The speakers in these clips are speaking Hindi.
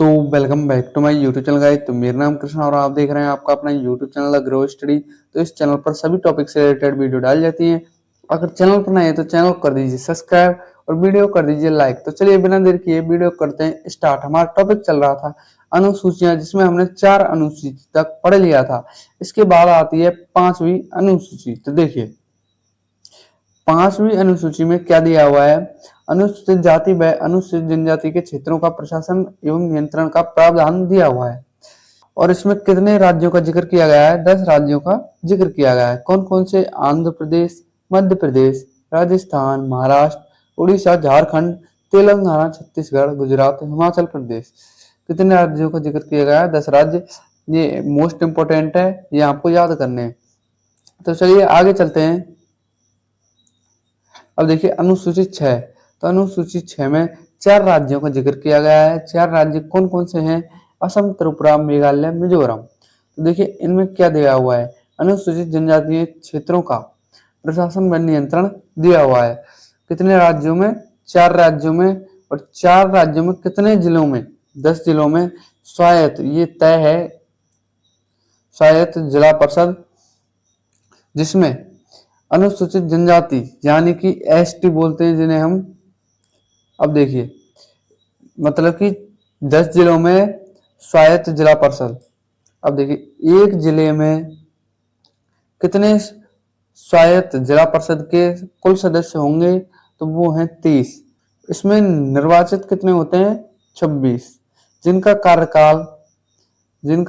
तो welcome back to my YouTube channel guys. तो मेरा नाम कृष्ण और आप देख रहे हैं आपका अपना यूट्यूब चैनल ग्रो स्टडी। तो इस चैनल पर सभी टॉपिक से रिलेटेड वीडियो डाली जाती हैं। अगर चैनल पर नए हैं तो चैनल को कर दीजिए सब्सक्राइब और वीडियो कर दीजिए लाइक। तो चलिए बिना देर किए वीडियो करते हैं स्टार्ट। हमारा टॉपिक चल रहा था अनुसूचियां, जिसमें हमने 4 अनुसूची तक पढ़ लिया था। इसके बाद आती है 5वीं अनुसूची। तो देखिए 5वीं अनुसूची में क्या दिया हुआ है। अनुसूचित जाति व अनुसूचित जनजाति के क्षेत्रों का प्रशासन एवं नियंत्रण का प्रावधान दिया हुआ है। और इसमें कितने राज्यों का जिक्र किया गया है? 10 राज्यों का जिक्र किया गया है। कौन कौन से? आंध्र प्रदेश, मध्य प्रदेश, राजस्थान, महाराष्ट्र, उड़ीसा, झारखंड, तेलंगाना, छत्तीसगढ़, गुजरात, हिमाचल प्रदेश। कितने राज्यों का जिक्र किया गया है? 10 राज्य। ये मोस्ट इंपोर्टेंट है, ये आपको याद करने हैं। तो चलिए आगे चलते हैं। अब देखिए अनुसूचित 6। तो अनुसूचित 6 में 4 राज्यों का जिक्र किया गया है। 4 राज्य कौन कौन से हैं? असम, त्रिपुरा, मेघालय, मिजोरम। तो देखिए इनमें क्या दिया हुआ है? अनुसूचित जनजातीय क्षेत्रों का प्रशासन व नियंत्रण दिया हुआ है। कितने राज्यों में? 4 राज्यों में। और 4 राज्यों में कितने जिलों में? 10 जिलों में। स्वायत्त, ये तय है, स्वायत्त जिला परिषद, जिसमें अनुसूचित जनजाति यानी कि एसटी बोलते हैं जिन्हें हम। अब देखिए मतलब कि 10 जिलों में स्वायत्त जिला परिषद। अब देखिए एक जिले में कितने स्वायत्त जिला परिषद के कुल सदस्य होंगे? तो वो हैं 30। इसमें निर्वाचित कितने होते हैं? 26। जिनका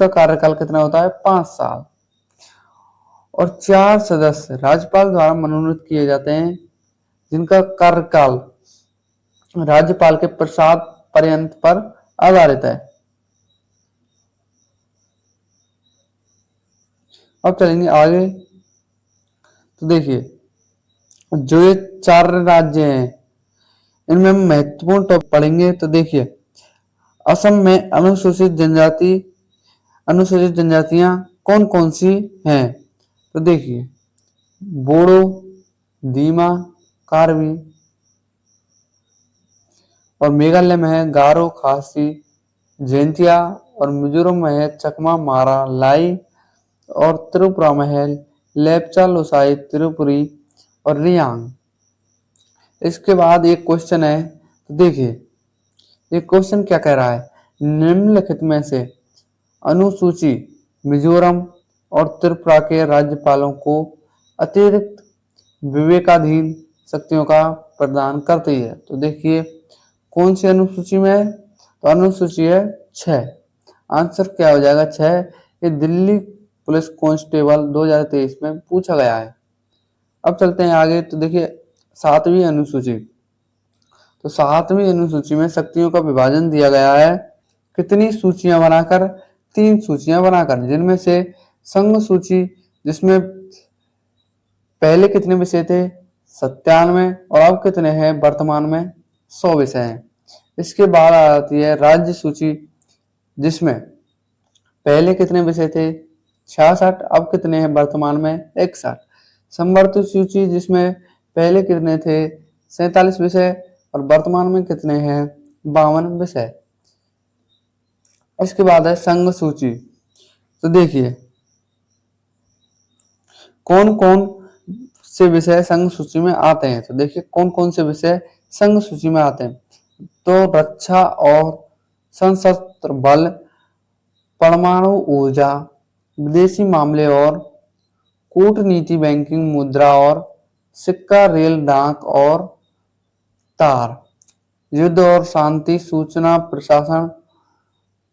कार्यकाल कितना होता है? 5 साल। और 4 सदस्य राज्यपाल द्वारा मनोनीत किए जाते हैं, जिनका कार्यकाल राज्यपाल के प्रसाद पर्यंत पर आधारित है। अब चलेंगे आगे। तो देखिए जो ये 4 राज्य हैं इनमें हम महत्वपूर्ण टॉपिक पढ़ेंगे। तो देखिए असम में अनुसूचित जनजातियां कौन कौन सी हैं? तो देखिए बोडो, दीमा, कार्बी। और मेघालय में है गारो, खासी, जैंतिया। और मिजोरम में है चकमा, मारा, लाई। और त्रिपुरा में है लेप्चा, लोसाई, त्रिपुरी और रियांग। इसके बाद एक क्वेश्चन है। तो देखिए ये क्वेश्चन क्या कह रहा है? निम्नलिखित में से अनुसूची मिजोरम और त्रिपुरा के राज्यपालों को अतिरिक्त विवेकाधीन शक्तियों का प्रदान करती है। तो देखिए कौन सी अनुसूची में है? तो अनुसूची है 6। आंसर क्या हो जाएगा? 6। ये दिल्ली पुलिस कांस्टेबल 2023 में पूछा गया है। अब चलते हैं आगे। तो देखिए 7वीं अनुसूची। तो 7वीं अनुसूची में शक्तियों का विभाजन दिया गया है। कितनी सूचियां बनाकर? 3 सूचियां बनाकर, जिनमें से संघ सूची, जिसमें पहले कितने विषय थे? 97। और अब कितने हैं वर्तमान में? 100 विषय हैं। इसके बाद आती है राज्य सूची, जिसमें पहले कितने विषय थे? 66। अब कितने हैं वर्तमान में? 61। संवर्धित सूची, जिसमें पहले कितने थे? 47 विषय और वर्तमान में कितने हैं? 52 विषय। इसके बाद है संघ सूची। तो देखिए कौन कौन से विषय संघ सूची में आते हैं। तो देखिए कौन कौन से विषय संघ सूची में आते हैं। तो रक्षा और सशस्त्र बल, परमाणु ऊर्जा, विदेशी मामले और कूटनीति, बैंकिंग, मुद्रा और सिक्का, रेल, डाक और तार, युद्ध और शांति, सूचना प्रशासन,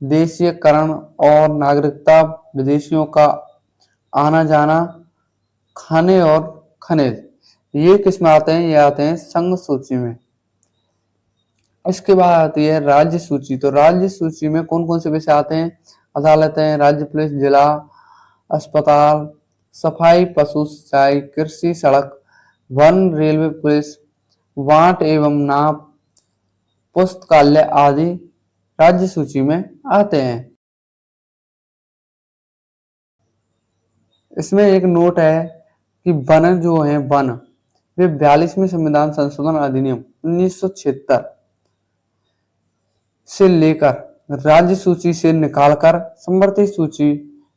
देशीयकरण और नागरिकता, विदेशियों का आना जाना, खाने और खनिज। ये किस में आते हैं? ये आते हैं संघ सूची में। इसके बाद आती है राज्य सूची। तो राज्य सूची में कौन कौन से विषय आते हैं? अदालतें, राज्य पुलिस, जिला अस्पताल, सफाई, पशु सिंचाई, कृषि, सड़क, वन, रेलवे पुलिस, वाट एवं नाप, पुस्तकालय आदि राज्य सूची में आते हैं। इसमें एक नोट है कि वन जो है वन, वे 42वें संविधान संशोधन अधिनियम 1976 से लेकर राज्य सूची से निकालकर समवर्ती सूची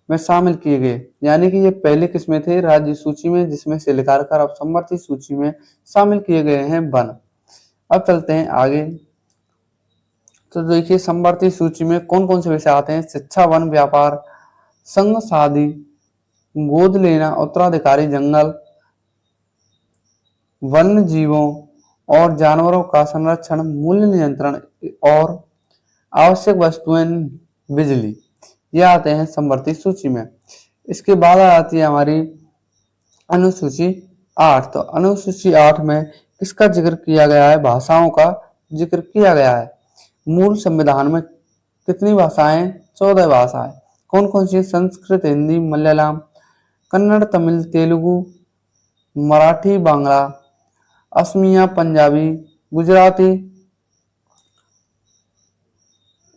में शामिल किए गए। यानी कि ये पहले किसमें थे, राज्य सूची में, जिसमें से निकालकर अब समवर्ती सूची में शामिल किए गए हैं वन। अब चलते हैं आगे। तो देखिए समवर्ती सूची में कौन कौन से विषय आते हैं। शिक्षा, वन, व्यापार, संघ शादी, गोद लेना, उत्तराधिकारी, जंगल, वन्य जीवों और जानवरों का संरक्षण, मूल्य नियंत्रण और आवश्यक वस्तुएं, बिजली, ये आते हैं समवर्ती सूची में। इसके बाद आती है हमारी अनुसूची 8। तो अनुसूची 8 में किसका जिक्र किया गया है, भाषाओं का जिक्र किया गया है। मूल संविधान में कितनी भाषाएं, 14 भाषाएं। कौन कौन सी, संस्कृत, हिंदी, मलयालम, कन्नड़, तमिल, तेलुगु, मराठी, बांग्ला, असमिया, पंजाबी, गुजराती,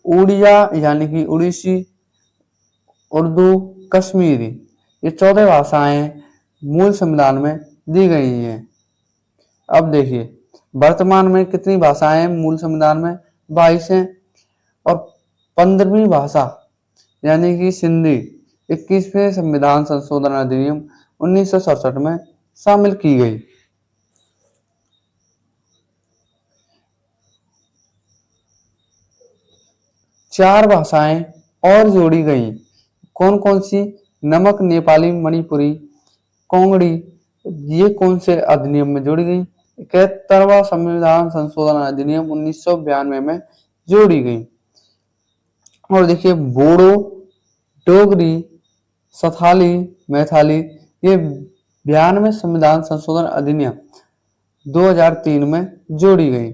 उड़िया यानी कि उड़ीसी, उर्दू, कश्मीरी, ये 14 भाषाएं मूल संविधान में दी गई हैं। अब देखिए वर्तमान में कितनी भाषाएं मूल संविधान में, 22 हैं। और 15वीं भाषा यानी कि सिंधी 21वें संविधान संशोधन अधिनियम 1967 में शामिल की गई। चार भाषाएं और जोड़ी गई। कौन कौन सी, नमक, नेपाली, मणिपुरी, कोंगड़ी, ये कौन से अधिनियम में जोड़ी गई, 71वां संविधान संशोधन अधिनियम 1992 में जोड़ी गई। और देखिए बोडो, डोगरी, संथाली, मैथिली, ये 92वें संविधान संशोधन अधिनियम 2003 में जोड़ी गई।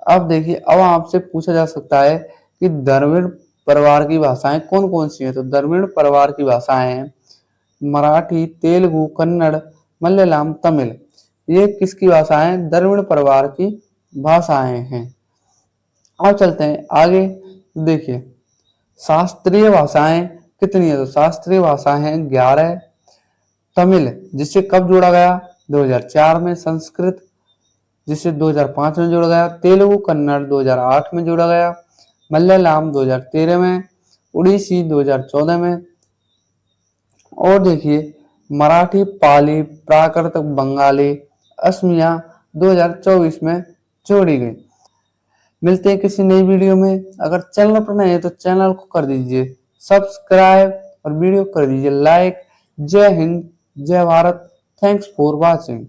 अब देखिए अब आपसे पूछा जा सकता है कि द्रविड़ परिवार की भाषाएं कौन कौन सी हैं। तो द्रविड़ परिवार की भाषाएं हैं मराठी, तेलुगु, कन्नड़, मलयालम, तमिल। ये किसकी भाषाएं, द्रविड़ परिवार की भाषाएं हैं। अब चलते हैं आगे। देखिए शास्त्रीय भाषाएं कितनी है। तो शास्त्रीय भाषाएं हैं 11। तमिल जिसे कब जोड़ा गया, 2004 में। संस्कृत जिसे 2005 में जोड़ा गया। तेलुगु कन्नड़ 2008 में जोड़ा गया। मलयालम 2013 में। उड़ीसी 2014 में। और देखिए मराठी, पाली, प्राकृत, बंगाली, असमिया 2024 में जोड़ी गई। मिलते हैं किसी नई वीडियो में। अगर चैनल पर नए हैं तो चैनल को कर दीजिए सब्सक्राइब और वीडियो कर दीजिए लाइक। जय हिंद, जय भारत। Thanks for watching.